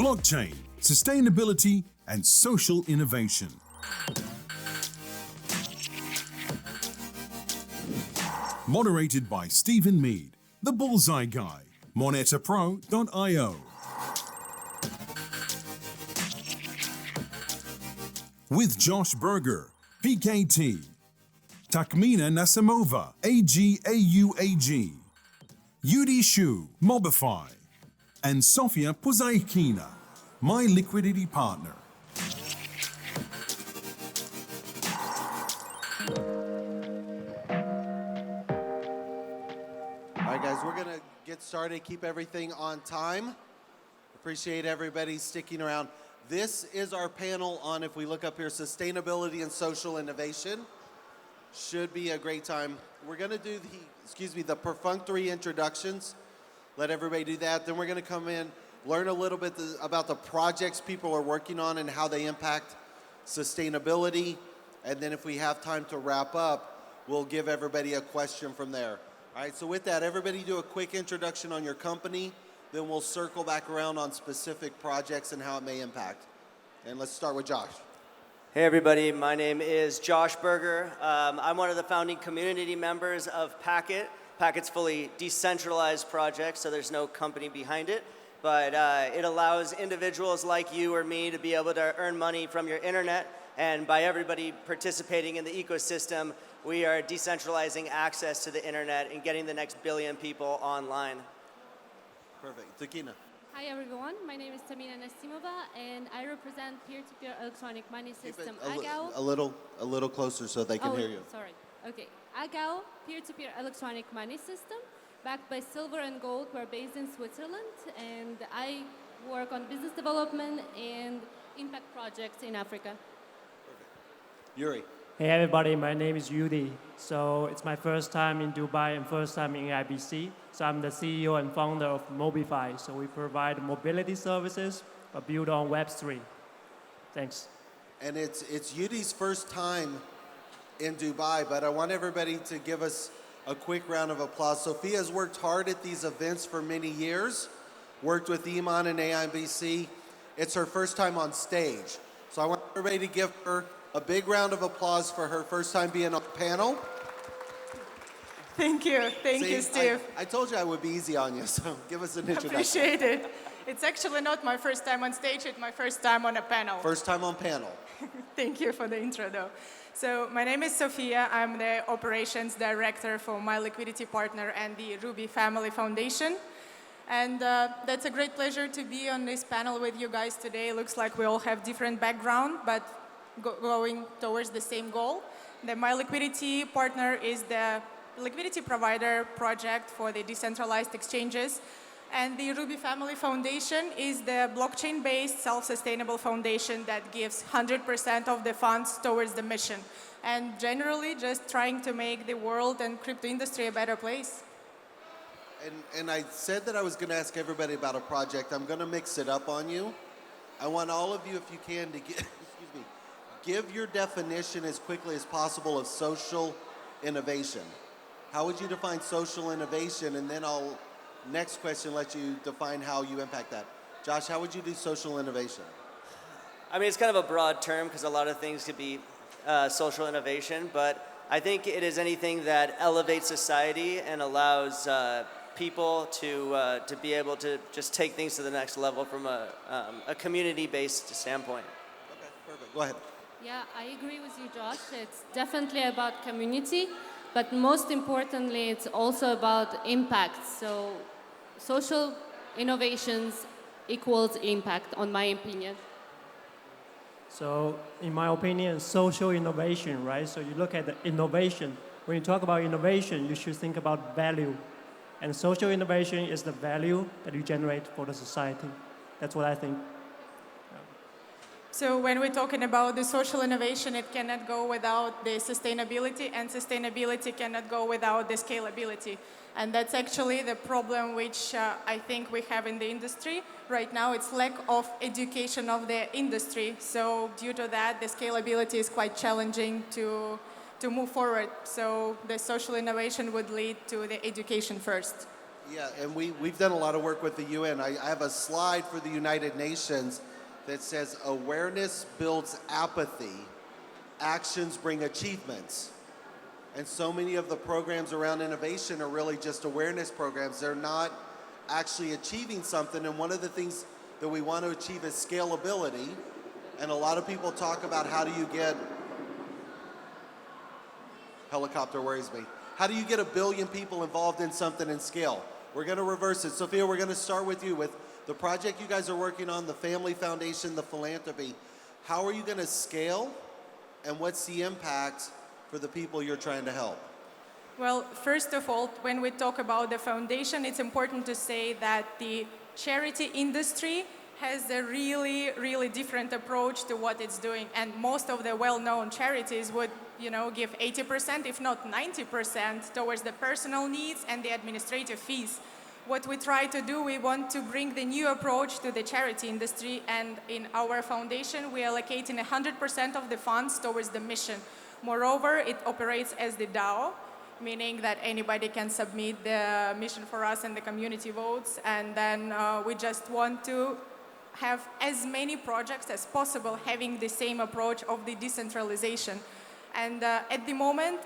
blockchain, sustainability, and social innovation. Moderated by Stephen Meade, the Bullseye Guy, monetapro.io. With Josh Berger, PKT, Takhmina Nasimova, AgAu, Yudi Xu, MobiFi, and Sofya Puzhaykina, my liquidity partner. All right, guys, we're going to get started, keep everything on time. Appreciate everybody sticking around. This is our panel on, if we look up here, sustainability and social innovation. Should be a great time. We're going to do the perfunctory introductions. Let everybody do that. Then we're going to come in, learn a little bit about the projects people are working on and how they impact sustainability. And then if we have time to wrap up, we'll give everybody a question from there. All right, so with that, everybody do a quick introduction on your company. Then we'll circle back around on specific projects and how it may impact. And let's start with Josh. Hey everybody, my name is Josh Berger. I'm one of the founding community members of Packet. Packet's fully decentralized project, so there's no company behind it. But it allows individuals like you or me to be able to earn money from your internet. And by everybody participating in the ecosystem, we are decentralizing access to the internet and getting the next billion people online. Perfect. Takhmina. Hi everyone, my name is Nasimova and I represent peer-to-peer electronic money system AgAu. A little closer so they can hear you. Sorry. Okay. AgAu, peer-to-peer electronic money system, backed by silver and gold. We're based in Switzerland and I work on business development and impact projects in Africa. Perfect. Yuri. Hey everybody, my name is Yudi. So it's my first time in Dubai and first time in AIBC. So I'm the CEO and founder of MobiFi. So we provide mobility services but built on Web3. Thanks. And it's Yudi's first time in Dubai, but I want everybody to give us a quick round of applause. Sofya has worked hard at these events for many years, worked with Iman and AIBC. It's her first time on stage. So I want everybody to give her a big round of applause for her first time being on the panel. Thank you. Thank you, Steve. I told you I would be easy on you, so give us an introduction. Appreciate it. It's actually not my first time on stage, it's my first time on a panel. First time on panel. Thank you for the intro, though. So my name is Sofya. I'm the operations director for my liquidity partner and the Ruby Family Foundation. And that's a great pleasure to be on this panel with you guys today. Looks like we all have different background, but going towards the same goal. The My Liquidity partner is the liquidity provider project for the decentralized exchanges. And the Ruby Family Foundation is the blockchain-based self-sustainable foundation that gives 100% of the funds towards the mission. And generally just trying to make the world and crypto industry a better place. And I said that I was going to ask everybody about a project. I'm going to mix it up on you. I want all of you, if you can, to give your definition as quickly as possible of social innovation. How would you define social innovation? And then I'll, next question, let you define how you impact that. Josh, how would you do social innovation? I mean, it's kind of a broad term because a lot of things could be social innovation, but I think it is anything that elevates society and allows people to be able to just take things to the next level from a community-based standpoint. Okay, perfect. Go ahead. Yeah, I agree with you, Josh. It's definitely about community, but most importantly, it's also about impact. So social innovations equals impact, on my opinion. So in my opinion, social innovation, right? So you look at the innovation. When you talk about innovation, you should think about value. And social innovation is the value that you generate for the society. That's what I think. So when we're talking about the social innovation, it cannot go without the sustainability, and sustainability cannot go without the scalability. And that's actually the problem which I think we have in the industry. Right now, it's lack of education of the industry. So due to that, the scalability is quite challenging to move forward. So the social innovation would lead to the education first. Yeah, and we've done a lot of work with the UN. I have a slide for the United Nations that says awareness builds apathy, actions bring achievements. And so many of the programs around innovation are really just awareness programs. They're not actually achieving something. And one of the things that we want to achieve is scalability. And a lot of people talk about how do you get, helicopter worries me. How do you get 1 billion people involved in something and scale? We're going to reverse it. Sofya, we're going to start with you with the project you guys are working on, the Family Foundation, the philanthropy. How are you going to scale, and what's the impact for the people you're trying to help? Well, first of all, when we talk about the foundation, it's important to say that the charity industry has a really, really different approach to what it's doing. And most of the well-known charities would, give 80%, if not 90%, towards the personal needs and the administrative fees. What we try to do, we want to bring the new approach to the charity industry, and in our foundation, we are allocating 100% of the funds towards the mission. Moreover, it operates as the DAO, meaning that anybody can submit the mission for us and the community votes, and then we just want to have as many projects as possible having the same approach of the decentralization. And at the moment,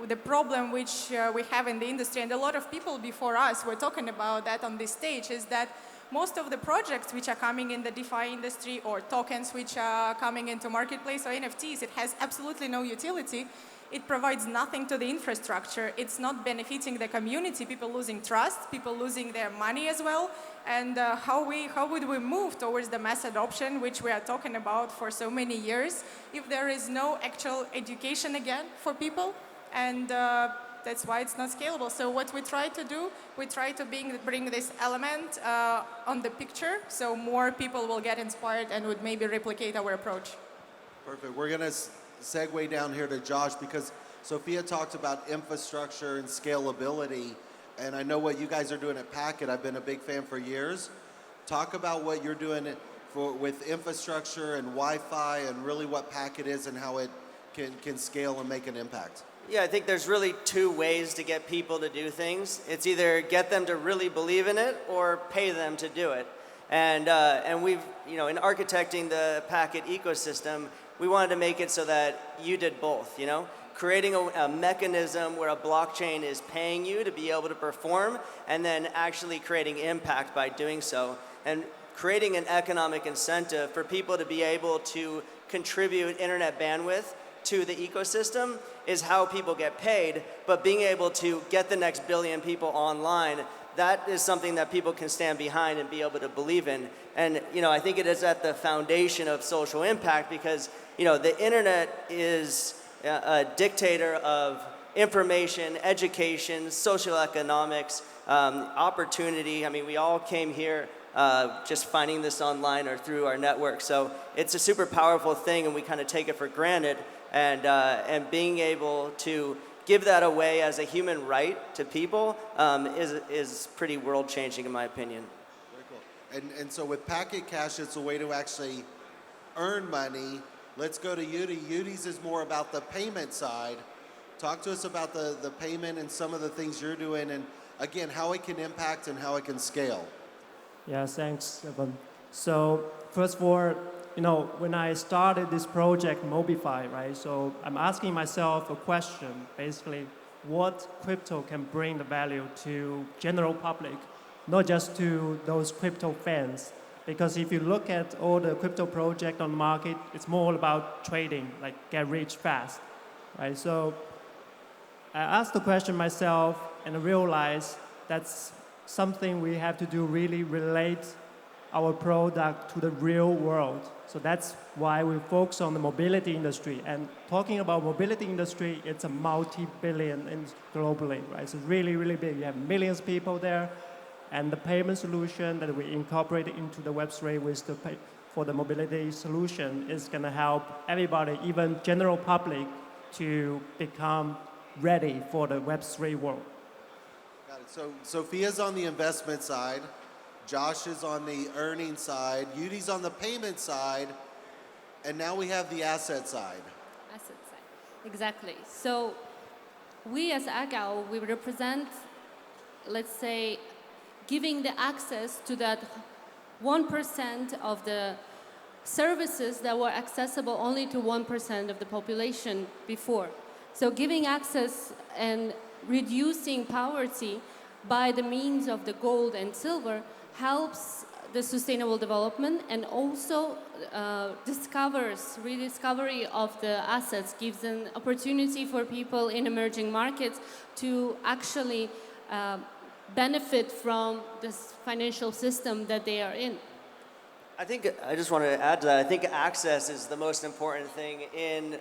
the problem which we have in the industry, and a lot of people before us were talking about that on this stage, is that most of the projects which are coming in the DeFi industry, or tokens which are coming into marketplace, or NFTs, it has absolutely no utility. It provides nothing to the infrastructure. It's not benefiting the community, people losing trust, people losing their money as well. And how would we move towards the mass adoption, which we are talking about for so many years, if there is no actual education again for people? And that's why it's not scalable. So what we try to do, we try to bring this element on the picture, so more people will get inspired and would maybe replicate our approach. Perfect. We're going to segue down here to Josh, because Sofya talked about infrastructure and scalability, and I know what you guys are doing at Packet. I've been a big fan for years. Talk about what you're doing with infrastructure and Wi-Fi, and really what Packet is and how it can scale and make an impact. Yeah, I think there's really two ways to get people to do things. It's either get them to really believe in it or pay them to do it. And we've, in architecting the Packet ecosystem, we wanted to make it so that you did both, creating a mechanism where a blockchain is paying you to be able to perform, and then actually creating impact by doing so, and creating an economic incentive for people to be able to contribute internet bandwidth to the ecosystem is how people get paid. But being able to get the next billion people online, that is something that people can stand behind and be able to believe in. And I think it is at the foundation of social impact, because the internet is a dictator of information, education, social economics, opportunity. I mean, we all came here just finding this online or through our network. So it's a super powerful thing, and we kind of take it for granted. And being able to give that away as a human right to people is pretty world-changing, in my opinion. Very cool. And so with Packet Cash, it's a way to actually earn money. Let's go to Yudi. Yudi's is more about the payment side. Talk to us about the payment and some of the things you're doing, and again, how it can impact and how it can scale. Yeah, thanks, Stephen. So first of all, when I started this project, MobiFi, right? So I'm asking myself a question, basically, what crypto can bring the value to general public, not just to those crypto fans. Because if you look at all the crypto project on the market, it's more about trading, like get rich fast, right? So I asked the question myself and realized that's something we have to do, really relate our product to the real world. So that's why we focus on the mobility industry. And talking about mobility industry, it's a multi-billion globally, right? So really, really big. You have millions of people there. And the payment solution that we incorporated into the Web3 for the mobility solution is going to help everybody, even general public, to become ready for the Web3 world. Got it. So Sofya's on the investment side. Josh is on the earning side. Yudi's on the payment side. And now we have the asset side. Asset side, exactly. So we as AgAu, we represent, let's say, giving the access to that 1% of the services that were accessible only to 1% of the population before. So giving access and reducing poverty by the means of the gold and silver helps the sustainable development, and also rediscovery of the assets, gives an opportunity for people in emerging markets to actually benefit from this financial system that they are in. I think I just wanted to add to that. I think access is the most important thing and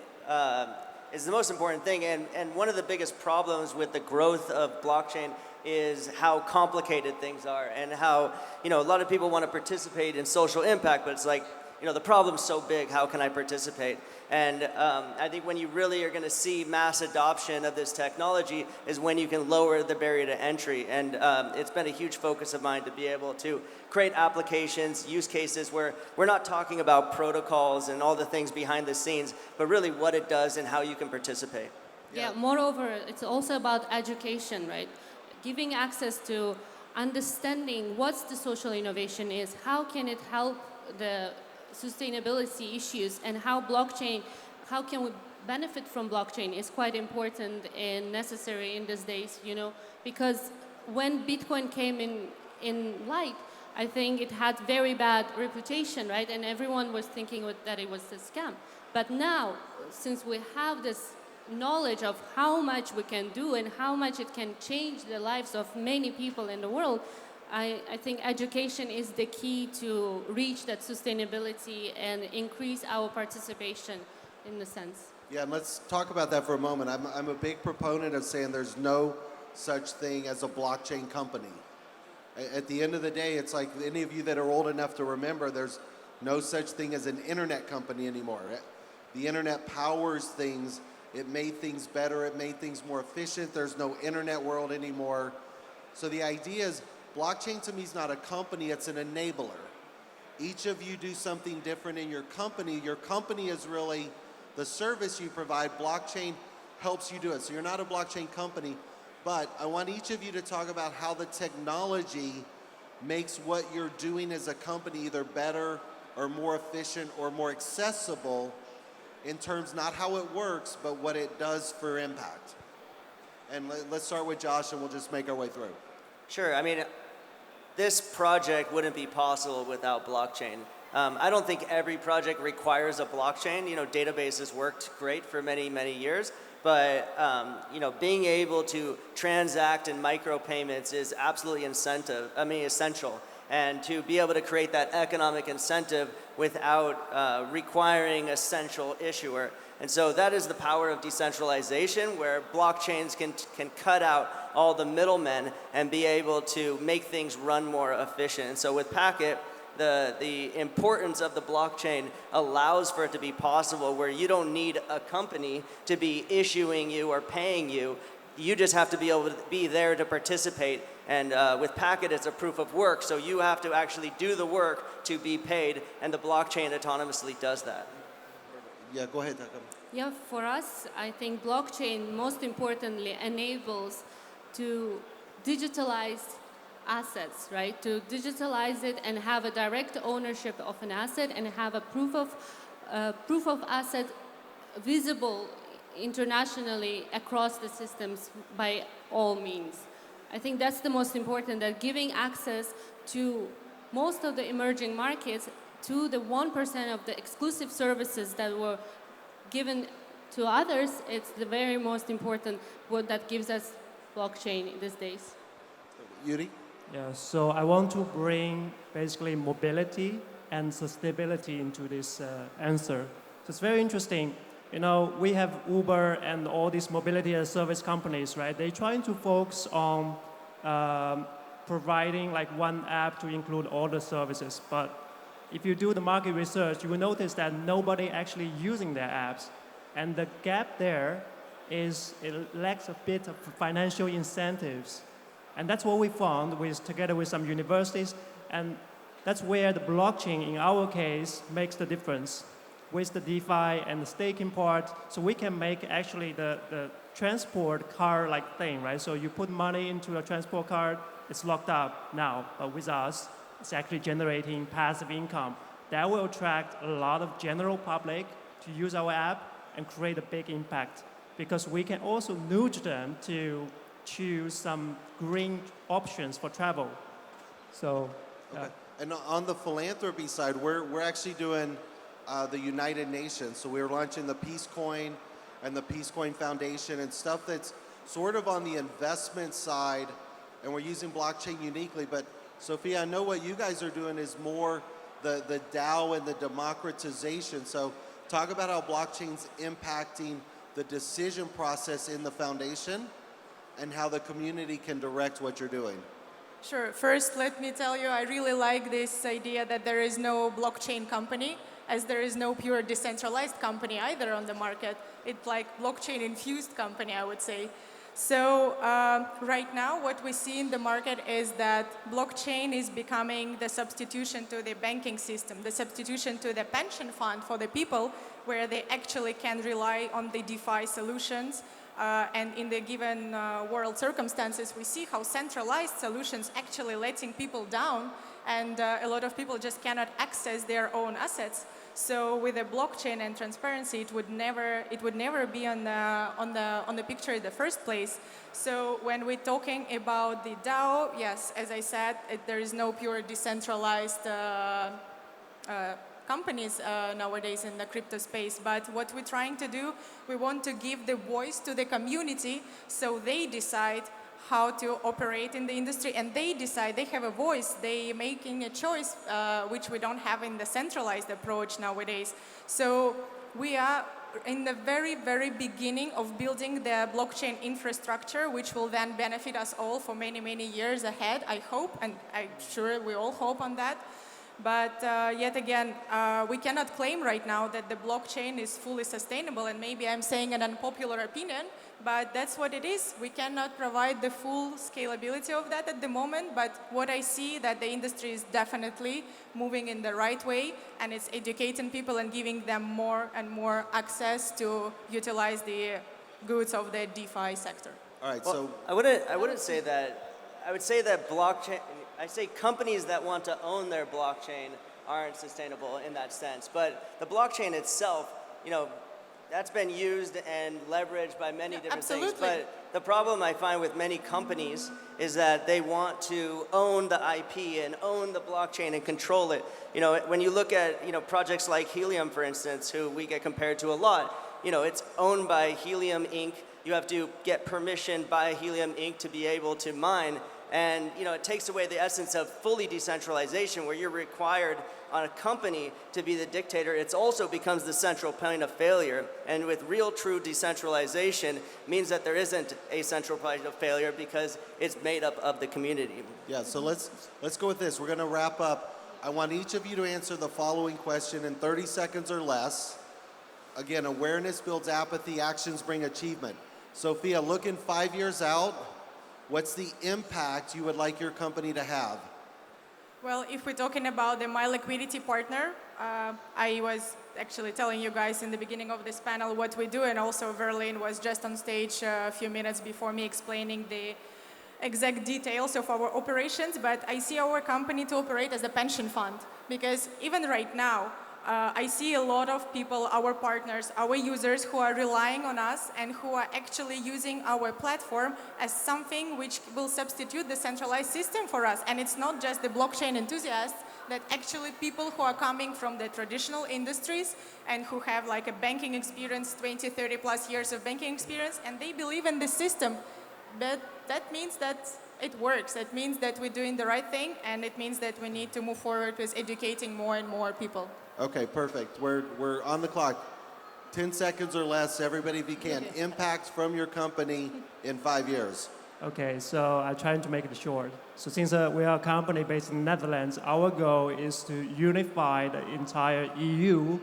one of the biggest problems with the growth of blockchain is how complicated things are, and how, a lot of people want to participate in social impact, but it's like, the problem's so big, how can I participate? And I think when you really are going to see mass adoption of this technology is when you can lower the barrier to entry. And it's been a huge focus of mine to be able to create applications, use cases where we're not talking about protocols and all the things behind the scenes, but really what it does and how you can participate. Yeah, moreover, it's also about education, right? Giving access to understanding what the social innovation is, how can it help the sustainability issues, and how can we benefit from blockchain is quite important and necessary in these days, because when Bitcoin came in light, I think it had very bad reputation, right? And everyone was thinking that it was a scam. But now, since we have this knowledge of how much we can do and how much it can change the lives of many people in the world, I think education is the key to reach that sustainability and increase our participation in the sense. Yeah, and let's talk about that for a moment. I'm a big proponent of saying there's no such thing as a blockchain company. At the end of the day, it's like any of you that are old enough to remember, there's no such thing as an internet company anymore. The internet powers things. It made things better. It made things more efficient. There's no internet world anymore. So the idea is, blockchain to me is not a company, it's an enabler. Each of you do something different in your company. Your company is really the service you provide. Blockchain helps you do it. So you're not a blockchain company, but I want each of you to talk about how the technology makes what you're doing as a company either better or more efficient or more accessible, in terms not how it works, but what it does for impact. And let's start with Josh, and we'll just make our way through. Sure. I mean, this project wouldn't be possible without blockchain. I don't think every project requires a blockchain. Databases worked great for many, many years, but being able to transact in micropayments is absolutely essential. And to be able to create that economic incentive without requiring a central issuer. And so that is the power of decentralization, where blockchains can cut out all the middlemen and be able to make things run more efficient. And so with Packet, the importance of the blockchain allows for it to be possible, where you don't need a company to be issuing you or paying you. You just have to be able to be there to participate. And with Packet, it's a proof of work, so you have to actually do the work to be paid, and the blockchain autonomously does that. Yeah, go ahead, Takhmina. Yeah, for us, I think blockchain most importantly enables to digitalize assets, right? To digitalize it and have a direct ownership of an asset and have a proof of asset visible internationally across the systems by all means. I think that's the most important, that giving access to most of the emerging markets to the 1% of the exclusive services that were given to others, it's the very most important what that gives us blockchain these days. Yudi? Yeah, so I want to bring basically mobility and sustainability into this answer. So it's very interesting. We have Uber and all these mobility and service companies, right? They're trying to focus on providing like one app to include all the services. But if you do the market research, you will notice that nobody actually using their apps. And the gap there is it lacks a bit of financial incentives. And that's what we found together with some universities. And that's where the blockchain, in our case, makes the difference. with the DeFi and the staking part, so we can make actually the transport card-like thing, right? So you put money into a transport card, it's locked up now, but with us, it's actually generating passive income. That will attract a lot of general public to use our app and create a big impact, because we can also nudge them to choose some green options for travel. So, Okay. And on the philanthropy side, we're actually doing the United Nations. So we're launching the Peace Coin and the Peace Coin Foundation and stuff that's sort of on the investment side, and we're using blockchain uniquely. But Sofya, I know what you guys are doing is more the DAO and the democratization. So talk about how blockchain's impacting the decision process in the foundation and how the community can direct what you're doing. Sure. First, let me tell you, I really like this idea that there is no blockchain company, as there is no pure decentralized company either on the market. It's like blockchain-infused company, I would say. So right now, what we see in the market is that blockchain is becoming the substitution to the banking system, the substitution to the pension fund for the people, where they actually can rely on the DeFi solutions. And in the given world circumstances, we see how centralized solutions actually letting people down, and a lot of people just cannot access their own assets. So with a blockchain and transparency, it would never be on the picture in the first place. So when we're talking about the DAO, yes, as I said, there is no pure decentralized companies nowadays in the crypto space. But what we're trying to do, we want to give the voice to the community so they decide how to operate in the industry, and they decide, they have a voice, they making a choice, which we don't have in the centralized approach nowadays. So we are in the very, very beginning of building the blockchain infrastructure, which will then benefit us all for many, many years ahead, I hope, and I'm sure we all hope on that. But yet again, we cannot claim right now that the blockchain is fully sustainable, and maybe I'm saying an unpopular opinion, but that's what it is. We cannot provide the full scalability of that at the moment, but what I see that the industry is definitely moving in the right way, and it's educating people and giving them more and more access to utilize the goods of the DeFi sector. All right, well, so I wouldn't say that. I would say that blockchain. I say companies that want to own their blockchain aren't sustainable in that sense. But the blockchain itself, that's been used and leveraged by many different things. But the problem I find with many companies is that they want to own the IP and own the blockchain and control it. When you look at projects like Helium, for instance, who we get compared to a lot, it's owned by Helium Inc. You have to get permission by Helium Inc. to be able to mine. And it takes away the essence of fully decentralization, where you're required on a company to be the dictator. It also becomes the central point of failure. And with real, true decentralization means that there isn't a central point of failure because it's made up of the community. yeah, so let's go with this. We're going to wrap up. I want each of you to answer the following question in 30 seconds or less. Again, awareness builds apathy, actions bring achievement. Sofya, looking 5 years out, what's the impact you would like your company to have? Well, if we're talking about the My Liquidity partner, I was actually telling you guys in the beginning of this panel what we do, and also Verlin was just on stage a few minutes before me explaining the exact details of our operations, but I see our company to operate as a pension fund, because even right now, I see a lot of people, our partners, our users who are relying on us and who are actually using our platform as something which will substitute the centralized system for us. And it's not just the blockchain enthusiasts, that actually people who are coming from the traditional industries and who have like a banking experience, 20, 30 plus years of banking experience, and they believe in the system. But that means that it works. It means that we're doing the right thing, and it means that we need to move forward with educating more and more people. Okay, perfect. We're on the clock. 10 seconds or less, everybody, if you can. Impact from your company in 5 years. Okay, so I'm trying to make it short. So since we are a company based in the Netherlands, our goal is to unify the entire EU,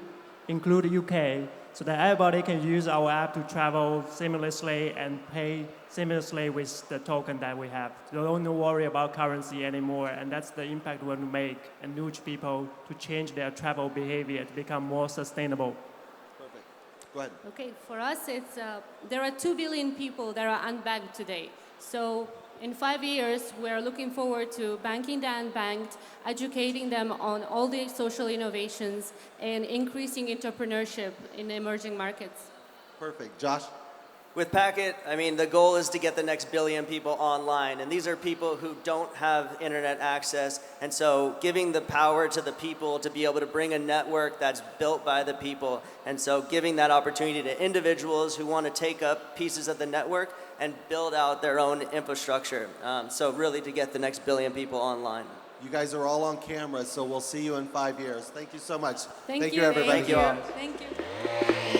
include the UK, so that everybody can use our app to travel seamlessly and pay seamlessly with the token that we have. So don't worry about currency anymore, and that's the impact we want to make and nudge people to change their travel behavior to become more sustainable. Perfect. Go ahead. Okay, for us, there are 2 billion people that are unbanked today. So in 5 years, we're looking forward to banking the unbanked, educating them on all the social innovations, and increasing entrepreneurship in emerging markets. Perfect. Josh? With Packet, I mean, the goal is to get the next billion people online. And these are people who don't have internet access. And so giving the power to the people to be able to bring a network that's built by the people. And so giving that opportunity to individuals who want to take up pieces of the network and build out their own infrastructure. So really to get the next billion people online. You guys are all on camera, so we'll see you in 5 years. Thank you so much. Thank you, everybody. Thank you all. Thank you.